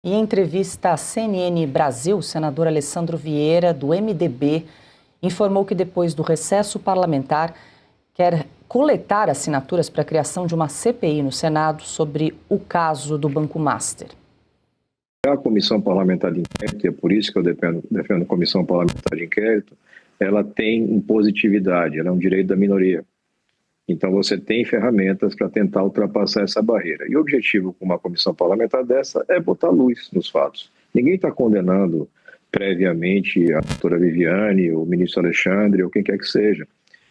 E em entrevista à CNN Brasil, o senador Alessandro Vieira, do MDB, informou que depois do recesso parlamentar quer coletar assinaturas para a criação de uma CPI no Senado sobre o caso do Banco Master. A comissão parlamentar de inquérito, e é por isso que eu defendo a comissão parlamentar de inquérito, ela tem positividade, ela é um direito da minoria. Então você tem ferramentas para tentar ultrapassar essa barreira. E o objetivo com uma comissão parlamentar dessa é botar luz nos fatos. Ninguém está condenando previamente a doutora Viviane, o ministro Alexandre, ou quem quer que seja.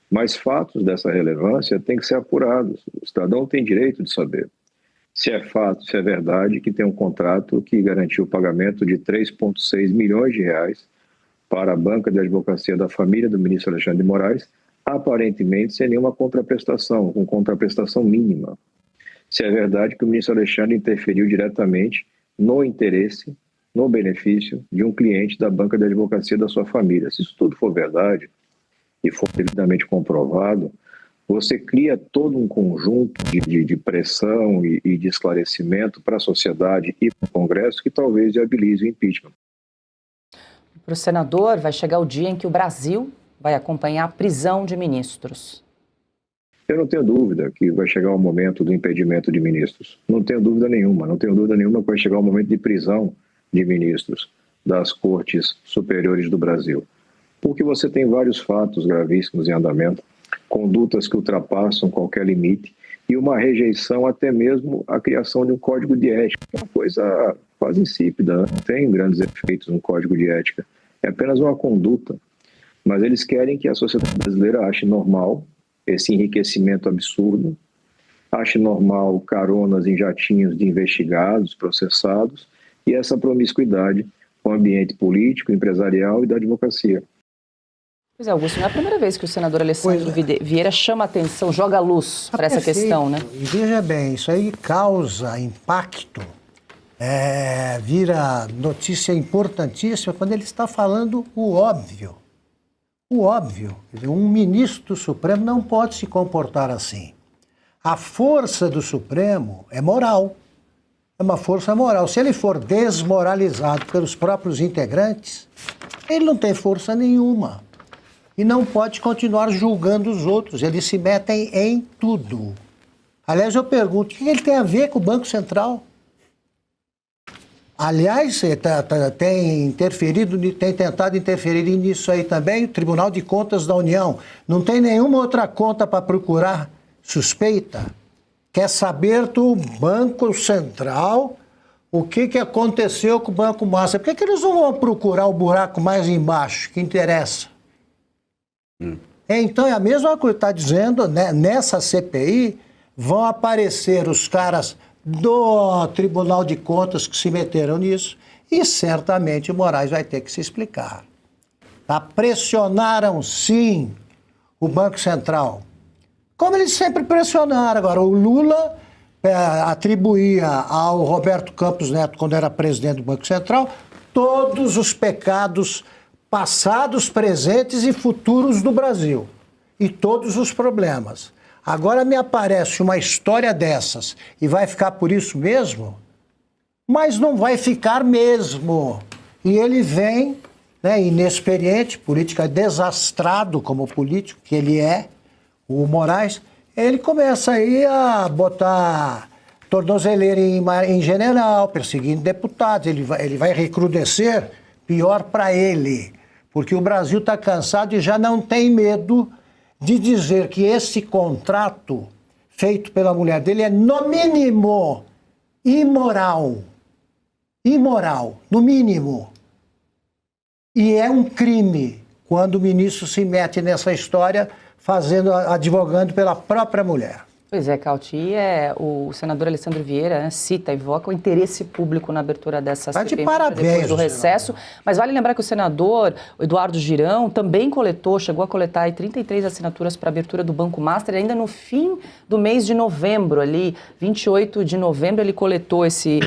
Mas fatos dessa relevância têm que ser apurados. O cidadão tem direito de saber se é fato, se é verdade que tem um contrato que garantiu o pagamento de 3,6 milhões de reais para a banca de advocacia da família do ministro Alexandre de Moraes, aparentemente sem nenhuma contraprestação, com contraprestação mínima. Se é verdade que o ministro Alexandre interferiu diretamente no interesse, no benefício de um cliente da banca de advocacia da sua família. Se isso tudo for verdade e for devidamente comprovado, você cria todo um conjunto de pressão e de esclarecimento para a sociedade e para o Congresso que talvez viabilize o impeachment. Para o senador, vai chegar o dia em que o Brasil vai acompanhar a prisão de ministros. Eu não tenho dúvida que vai chegar o momento do impedimento de ministros. Não tenho dúvida nenhuma. Não tenho dúvida nenhuma que vai chegar o momento de prisão de ministros das cortes superiores do Brasil. Porque você tem vários fatos gravíssimos em andamento, condutas que ultrapassam qualquer limite e uma rejeição até mesmo à criação de um código de ética. É uma coisa quase insípida, não tem grandes efeitos no código de ética. É apenas uma conduta. Mas eles querem que a sociedade brasileira ache normal esse enriquecimento absurdo, ache normal caronas em jatinhos de investigados, processados, e essa promiscuidade com o ambiente político, empresarial e da advocacia. Pois é, Augusto, não é a primeira vez que o senador Alessandro Vieira chama atenção, joga luz para essa questão, né? E veja bem, isso aí causa impacto, vira notícia importantíssima quando ele está falando o óbvio. O óbvio, um ministro do Supremo não pode se comportar assim. A força do Supremo é moral, é uma força moral. Se ele for desmoralizado pelos próprios integrantes, ele não tem força nenhuma. E não pode continuar julgando os outros, eles se metem em tudo. Aliás, eu pergunto, o que ele tem a ver com o Banco Central? Aliás, tem tentado interferir nisso aí também o Tribunal de Contas da União. Não tem nenhuma outra conta para procurar suspeita. Quer saber do Banco Central o que aconteceu com o Banco Master? Por que eles não vão procurar o buraco mais embaixo, que interessa? Então é a mesma coisa que está dizendo, né? Nessa CPI vão aparecer os caras do Tribunal de Contas que se meteram nisso e certamente o Moraes vai ter que se explicar. Pressionaram sim o Banco Central, como eles sempre pressionaram. Agora, o Lula atribuía ao Roberto Campos Neto, quando era presidente do Banco Central, todos os pecados passados, presentes e futuros do Brasil. E todos os problemas. Agora me aparece uma história dessas e vai ficar por isso mesmo? Mas não vai ficar mesmo. E ele vem, né, inexperiente, política desastrado como político que ele é, o Moraes, ele começa aí a botar tornozeleira em general, perseguindo deputados, ele vai recrudescer, pior para ele. Porque o Brasil está cansado e já não tem medo de dizer que esse contrato feito pela mulher dele é, no mínimo, imoral. Imoral, no mínimo. E é um crime quando o ministro se mete nessa história advogando pela própria mulher. Pois é, Cauti, e o senador Alessandro Vieira, né, cita, evoca o interesse público na abertura dessa CPI depois do recesso, mas vale lembrar que o senador Eduardo Girão também chegou a coletar aí 33 assinaturas para a abertura do Banco Master, ainda no fim do mês de novembro, ali, 28 de novembro, ele coletou esse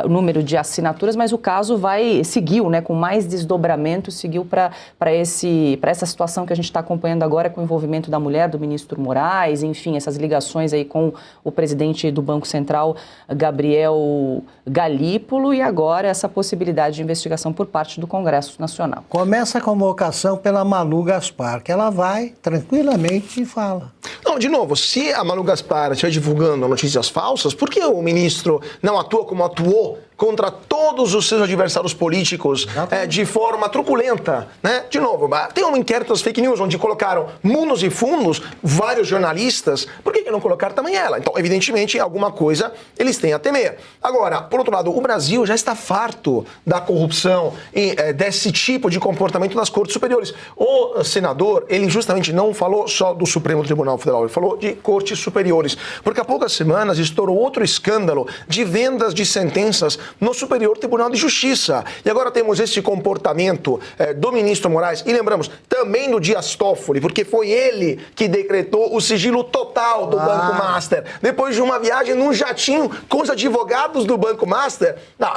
número de assinaturas, mas o caso seguiu, né, com mais desdobramento, seguiu para essa situação que a gente está acompanhando agora com o envolvimento da mulher, do ministro Moraes, enfim, essas ligações reuniões aí com o presidente do Banco Central, Gabriel Galípolo, e agora essa possibilidade de investigação por parte do Congresso Nacional. Começa a convocação pela Malu Gaspar, que ela vai tranquilamente e fala. Não, de novo, se a Malu Gaspar estiver divulgando notícias falsas, por que o ministro não atua como atuou contra todos os seus adversários políticos de forma truculenta, né? De novo, tem um inquérito das fake news onde colocaram mundos e fundos, vários jornalistas, por que não colocar também ela? Então, evidentemente, alguma coisa eles têm a temer. Agora, por outro lado, o Brasil já está farto da corrupção e desse tipo de comportamento nas cortes superiores. O senador, ele justamente não falou só do Supremo Tribunal Federal, ele falou de cortes superiores, porque há poucas semanas estourou outro escândalo de vendas de sentenças no Superior Tribunal de Justiça. E agora temos esse comportamento do ministro Moraes, e lembramos, também do Dias Toffoli, porque foi ele que decretou o sigilo total do Banco Master, depois de uma viagem num jatinho com os advogados do Banco Master. Não,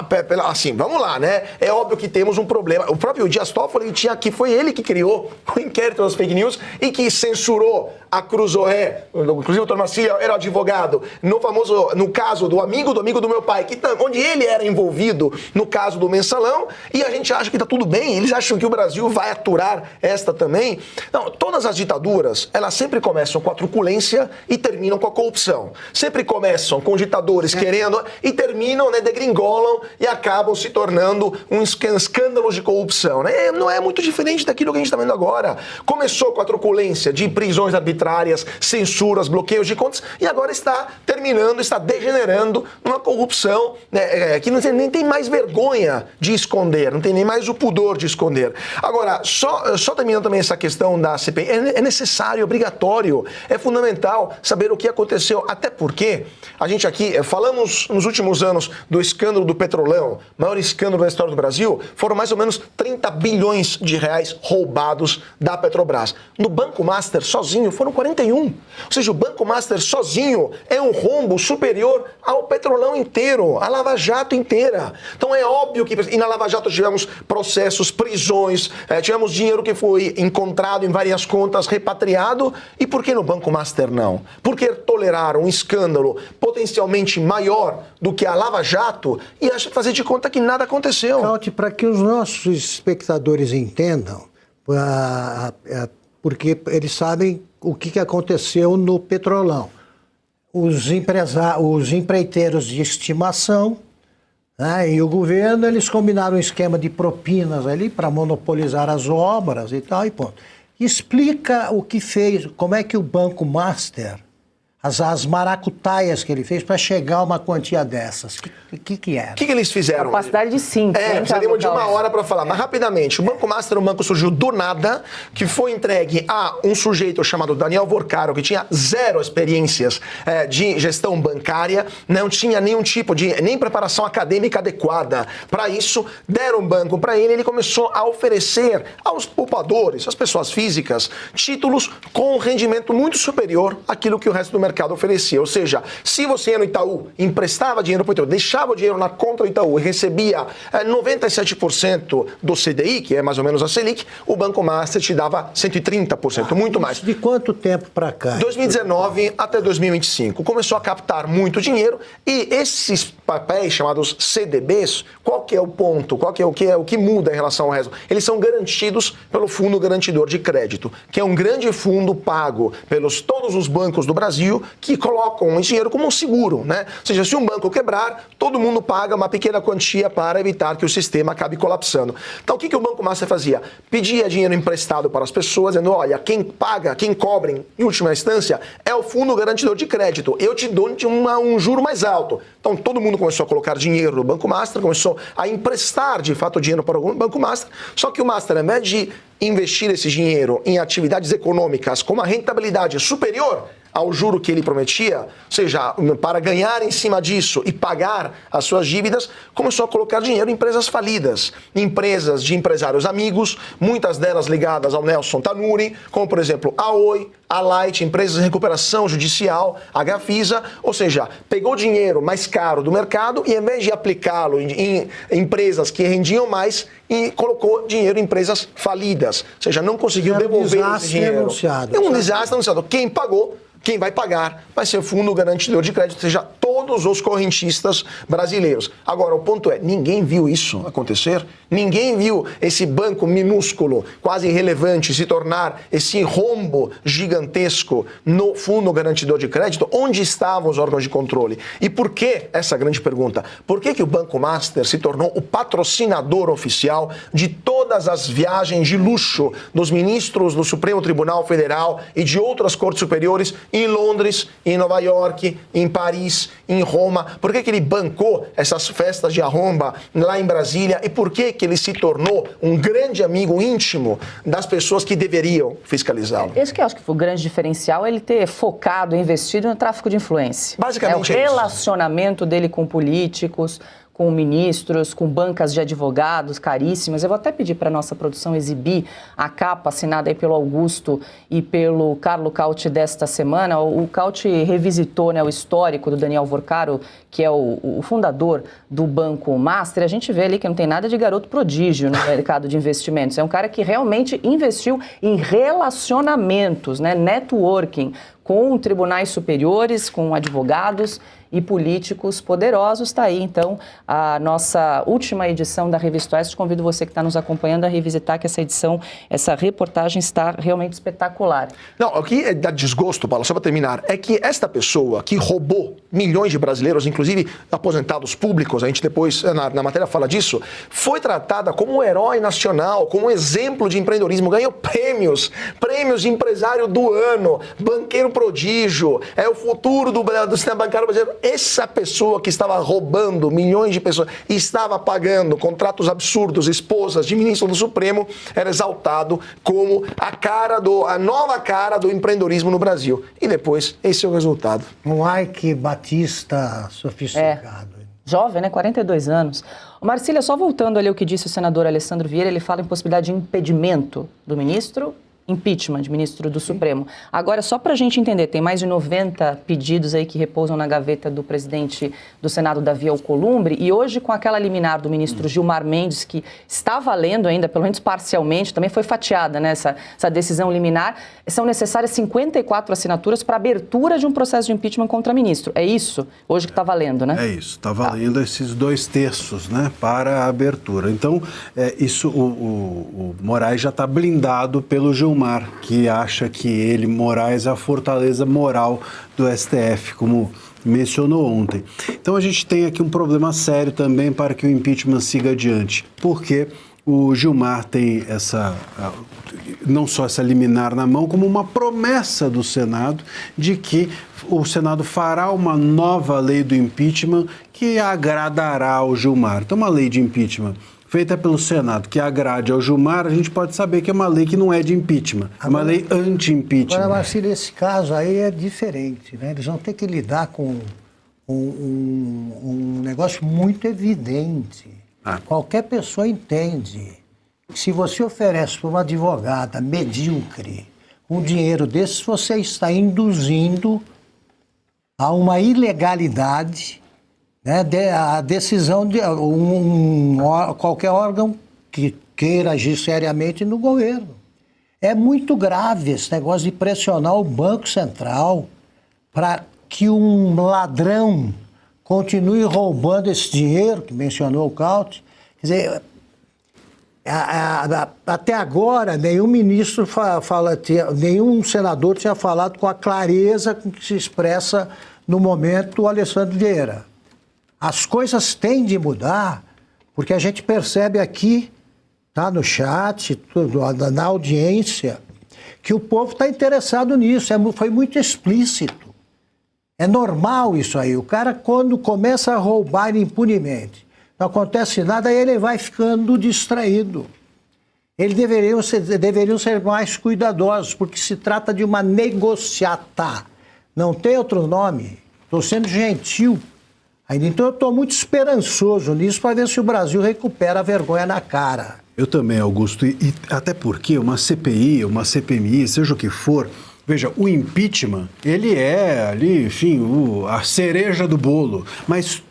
assim, vamos lá, né? É óbvio que temos um problema. O próprio Dias Toffoli foi ele que criou o inquérito das fake news e que censurou a Cruzoé, inclusive o Dr. Marcílio era advogado, no caso do amigo do meu pai, onde ele era envolvido no caso do mensalão, e a gente acha que está tudo bem, eles acham que o Brasil vai aturar esta também. Não, todas as ditaduras, elas sempre começam com a truculência e terminam com a corrupção. Sempre começam com ditadores querendo e terminam, né, degringolam e acabam se tornando um escândalo de corrupção, né? Não é muito diferente daquilo que a gente está vendo agora. Começou com a truculência de prisões arbitrárias, censuras, bloqueios de contas, e agora está terminando, está degenerando numa corrupção, né, que nem tem mais vergonha de esconder, não tem nem mais o pudor de esconder. Agora, só terminando também essa questão da CPI, é necessário, obrigatório, é fundamental saber o que aconteceu, até porque a gente aqui, falamos nos últimos anos do escândalo do Petrolão, maior escândalo da história do Brasil, foram mais ou menos 30 bilhões de reais roubados da Petrobras. No Banco Master, sozinho, foram 41. Ou seja, o Banco Master sozinho é um rombo superior ao Petrolão inteiro, à Lava Jato inteira. Então é óbvio que... E na Lava Jato tivemos processos, prisões, tivemos dinheiro que foi encontrado em várias contas, repatriado. E por que no Banco Master não? Por que tolerar um escândalo potencialmente maior do que a Lava Jato e fazer de conta que nada aconteceu? Caute, para que os nossos espectadores entendam, porque eles sabem o que aconteceu no Petrolão. Os empreiteiros de estimação, né, e o governo, eles combinaram um esquema de propinas ali para monopolizar as obras e tal, e ponto. Explica o que fez, como é que o Banco Master, as maracutaias que ele fez para chegar a uma quantia dessas. O que era? O que eles fizeram? Capacidade de síntese. Precisaríamos de uma hora para falar. Mas rapidamente, o Banco Master, um banco surgiu do nada, que foi entregue a um sujeito chamado Daniel Vorcaro, que tinha zero experiências de gestão bancária, não tinha nenhum tipo de, nem preparação acadêmica adequada para isso. Deram um banco para ele, ele começou a oferecer aos poupadores, às pessoas físicas, títulos com rendimento muito superior àquilo que o resto do mercado oferecia. Ou seja, se você ia no Itaú, emprestava dinheiro para o Itaú, deixava o dinheiro na conta do Itaú e recebia 97% do CDI, que é mais ou menos a Selic, o Banco Master te dava 130%, muito mais. De quanto tempo para cá? 2019 até 2025. Começou a captar muito dinheiro e esses papéis chamados CDBs, qual que é o ponto? Qual que é o que muda em relação ao resto? Eles são garantidos pelo Fundo Garantidor de Crédito, que é um grande fundo pago pelos todos os bancos do Brasil que colocam esse dinheiro como um seguro, né? Ou seja, se um banco quebrar, todo mundo paga uma pequena quantia para evitar que o sistema acabe colapsando. Então, o que o Banco Master fazia? Pedia dinheiro emprestado para as pessoas, dizendo, olha, quem paga, quem cobre, em última instância, é o Fundo Garantidor de Crédito. Eu te dou um juro mais alto. Então, todo mundo começou a colocar dinheiro no Banco Master, começou a emprestar, de fato, dinheiro para o Banco Master, só que o Master, ao invés de investir esse dinheiro em atividades econômicas com uma rentabilidade superior ao juro que ele prometia, ou seja, para ganhar em cima disso e pagar as suas dívidas, começou a colocar dinheiro em empresas falidas, empresas de empresários amigos, muitas delas ligadas ao Nelson Tanuri, como por exemplo a Oi, a Light, empresas de recuperação judicial, a Gafisa, ou seja, pegou dinheiro mais caro do mercado e, em vez de aplicá-lo em empresas que rendiam mais, e colocou dinheiro em empresas falidas, ou seja, não conseguiu devolver esse dinheiro. Anunciado, é um desastre anunciado. Quem pagou quem vai pagar vai ser o Fundo Garantidor de Crédito, ou seja, todos os correntistas brasileiros. Agora, o ponto é, ninguém viu isso acontecer, ninguém viu esse banco minúsculo, quase irrelevante, se tornar esse rombo gigantesco no Fundo Garantidor de Crédito. Onde estavam os órgãos de controle? E por que, essa grande pergunta, por que o Banco Master se tornou o patrocinador oficial de todas as viagens de luxo dos ministros do Supremo Tribunal Federal e de outras cortes superiores em Londres, em Nova York, em Paris, em Roma? Por que ele bancou essas festas de arromba lá em Brasília? E por que ele se tornou um grande amigo íntimo das pessoas que deveriam fiscalizá-lo? Esse que eu acho que foi o grande diferencial, ele ter focado, investido no tráfico de influência. Basicamente o relacionamento dele com políticos, com ministros, com bancas de advogados caríssimas. Eu vou até pedir para a nossa produção exibir a capa assinada aí pelo Augusto e pelo Carlo Cauti desta semana. O Cauti revisitou, né, o histórico do Daniel Vorcaro, que é o fundador do Banco Master. A gente vê ali que não tem nada de garoto prodígio no mercado de investimentos. É um cara que realmente investiu em relacionamentos, né, networking, com tribunais superiores, com advogados e políticos poderosos. Está aí, então, a nossa última edição da Revista Oeste. Convido você que está nos acompanhando a revisitar, que essa edição, essa reportagem está realmente espetacular. Não, o que dá desgosto, Paulo, só para terminar, é que esta pessoa que roubou milhões de brasileiros, inclusive aposentados públicos, a gente depois na matéria fala disso, foi tratada como um herói nacional, como um exemplo de empreendedorismo, ganhou prêmios de empresário do ano, banqueiro prodígio, é o futuro do sistema bancário brasileiro. Essa pessoa que estava roubando milhões de pessoas, estava pagando contratos absurdos, esposas de ministro do Supremo, era exaltado como a nova cara do empreendedorismo no Brasil. E depois, esse é o resultado. Um Ike Batista sofisticado. Jovem, né? 42 anos. Marcília, só voltando ali ao que disse o senador Alessandro Vieira, ele fala em possibilidade de impedimento do ministro, impeachment de ministro do Supremo. Agora, só para a gente entender, tem mais de 90 pedidos aí que repousam na gaveta do presidente do Senado, Davi Alcolumbre, e hoje com aquela liminar do ministro Gilmar Mendes, que está valendo ainda, pelo menos parcialmente, também foi fatiada, né, essa decisão liminar, são necessárias 54 assinaturas para abertura de um processo de impeachment contra ministro. É isso? Hoje que está valendo, né? É isso, está valendo esses 2/3, né, para a abertura. Então, o Moraes já está blindado pelo Gilmar, que acha que ele, Moraes, é a fortaleza moral do STF, como mencionou ontem. Então a gente tem aqui um problema sério também para que o impeachment siga adiante, porque o Gilmar tem não só essa liminar na mão, como uma promessa do Senado de que o Senado fará uma nova lei do impeachment que agradará ao Gilmar. Então, uma lei de impeachment feita pelo Senado, que agrade ao Gilmar, a gente pode saber que é uma lei que não é de impeachment, é uma lei anti-impeachment. Agora, Marcílio, esse caso aí é diferente, né? Eles vão ter que lidar com um negócio muito evidente. Qualquer pessoa entende que se você oferece para uma advogada medíocre um dinheiro desse, você está induzindo a uma ilegalidade, né, a decisão de qualquer órgão que queira agir seriamente no governo. É muito grave esse negócio de pressionar o Banco Central para que um ladrão continue roubando esse dinheiro, que mencionou o Cauti. Quer dizer, até agora, nenhum ministro nenhum senador tinha falado com a clareza com que se expressa no momento o Alessandro Vieira. As coisas têm de mudar, porque a gente percebe aqui, tá, no chat, na audiência, que o povo está interessado nisso, foi muito explícito. É normal isso aí. O cara, quando começa a roubar impunemente, não acontece nada, aí ele vai ficando distraído. Eles deveriam ser mais cuidadosos, porque se trata de uma negociata. Não tem outro nome. Estou sendo gentil. Então eu estou muito esperançoso nisso para ver se o Brasil recupera a vergonha na cara. Eu também, Augusto, e até porque uma CPI, uma CPMI, seja o que for, veja, o impeachment, ele é ali, enfim, a cereja do bolo, mas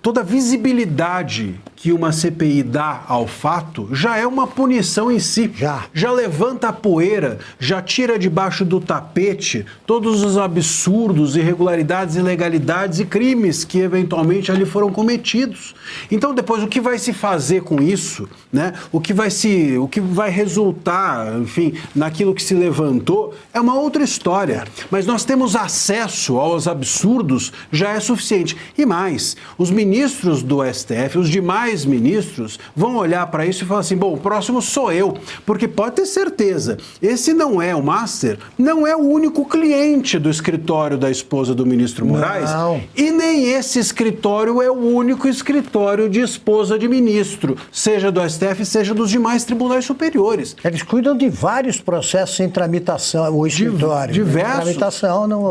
toda a visibilidade que uma CPI dá ao fato já é uma punição em si. Já levanta a poeira, já tira debaixo do tapete todos os absurdos, irregularidades, ilegalidades e crimes que eventualmente ali foram cometidos. Então depois o que vai se fazer com isso, né? O que vai resultar, enfim, naquilo que se levantou é uma outra história. Mas nós temos acesso aos absurdos, já é suficiente. E mais, os ministros do STF, os demais ministros vão olhar para isso e falar assim, bom, o próximo sou eu, porque pode ter certeza, esse não é o Master, não é o único cliente do escritório da esposa do ministro Moraes, e nem esse escritório é o único escritório de esposa de ministro, seja do STF, seja dos demais tribunais superiores. Eles cuidam de vários processos em tramitação, o escritório.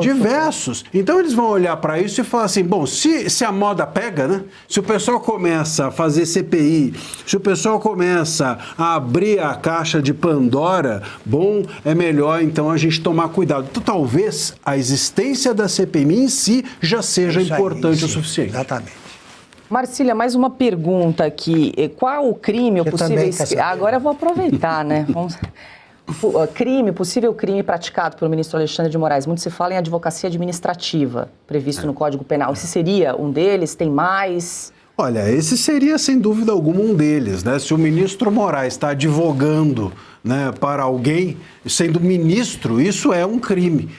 Diversos. Então eles vão olhar para isso e falar assim, bom, se a moda pega, né? Se o pessoal começa a fazer CPI, se o pessoal começa a abrir a caixa de Pandora, bom, é melhor então a gente tomar cuidado. Então talvez a existência da CPI em si já seja importante o suficiente. Exatamente. Marcília, mais uma pergunta aqui. Qual o crime, o possível... Agora eu vou aproveitar, né? Possível crime praticado pelo ministro Alexandre de Moraes. Muito se fala em advocacia administrativa, previsto no Código Penal. Esse seria um deles? Tem mais? Olha, esse seria, sem dúvida alguma, um deles, né? Se o ministro Moraes está advogando, né, para alguém, sendo ministro, isso é um crime.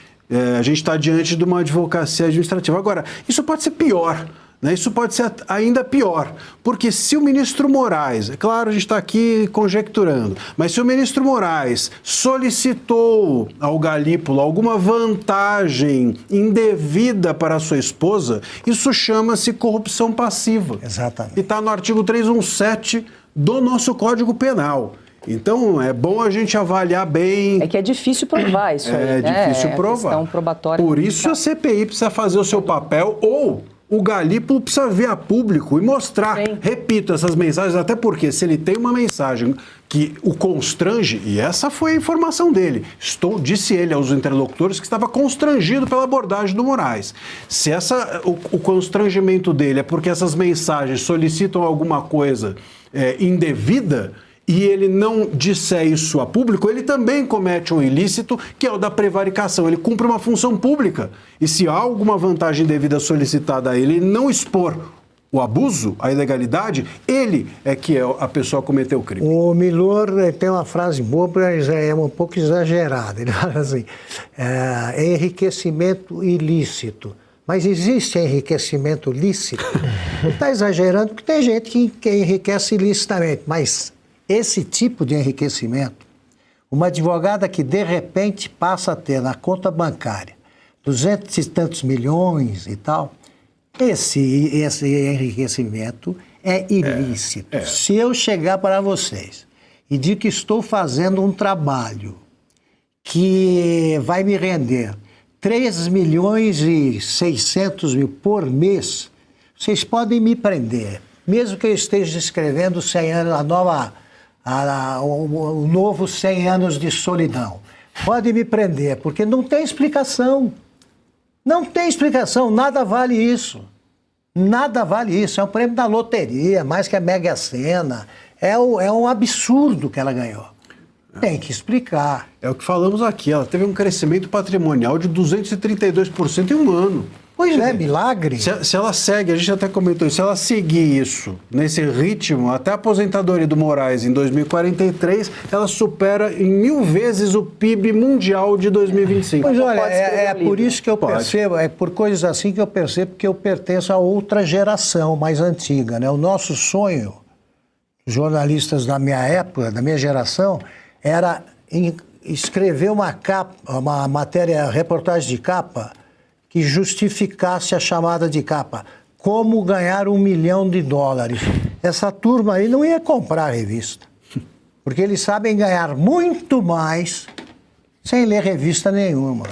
A gente está diante de uma advocacia administrativa. Agora, isso pode ser pior. Né? Isso pode ser ainda pior, porque se o ministro Moraes, é claro, a gente está aqui conjecturando, mas se o ministro Moraes solicitou ao Galípolo alguma vantagem indevida para a sua esposa, isso chama-se corrupção passiva. Exatamente. E está no artigo 317 do nosso Código Penal. Então, é bom a gente avaliar bem... É que é difícil provar isso aí, né? É difícil provar. Por isso a CPI precisa fazer o seu papel, ou... O Galípolo precisa vir a público e mostrar, repito, essas mensagens, até porque se ele tem uma mensagem que o constrange, e essa foi a informação dele, disse ele aos interlocutores que estava constrangido pela abordagem do Moraes. Se o constrangimento dele é porque essas mensagens solicitam alguma coisa indevida, e ele não disser isso a público, ele também comete um ilícito, que é o da prevaricação. Ele cumpre uma função pública. E se há alguma vantagem devida solicitada a ele não expor o abuso, a ilegalidade, ele é que é a pessoa a cometer o crime. O Milor tem uma frase boa, mas é um pouco exagerada. Ele fala assim, enriquecimento ilícito. Mas existe enriquecimento lícito? Ele está exagerando porque tem gente que enriquece ilicitamente, mas... Esse tipo de enriquecimento, uma advogada que de repente passa a ter na conta bancária 200 e tantos milhões e tal, esse enriquecimento é ilícito. Se eu chegar para vocês e dizer que estou fazendo um trabalho que vai me render 3 milhões e 600 mil por mês, vocês podem me prender, mesmo que eu esteja escrevendo 100 anos, o novo 100 anos de solidão. Pode me prender, porque não tem explicação. Não tem explicação, nada vale isso. Nada vale isso, é um prêmio da loteria, mais que a Mega Sena. É um absurdo que ela ganhou. Tem que explicar. É o que falamos aqui, ela teve um crescimento patrimonial de 232% em um ano. Pois é, milagre. Se ela segue, a gente até comentou isso, se ela seguir isso, nesse ritmo, até a aposentadoria do Moraes em 2043, ela supera em 1000 vezes o PIB mundial de 2025. Pois olha, é por isso que eu percebo, é por coisas assim que eu percebo que eu pertenço a outra geração mais antiga, né? O nosso sonho, jornalistas da minha época, da minha geração, era escrever uma matéria, reportagem de capa, que justificasse a chamada de capa. Como ganhar $1 milhão. Essa turma aí não ia comprar a revista. Porque eles sabem ganhar muito mais sem ler revista nenhuma.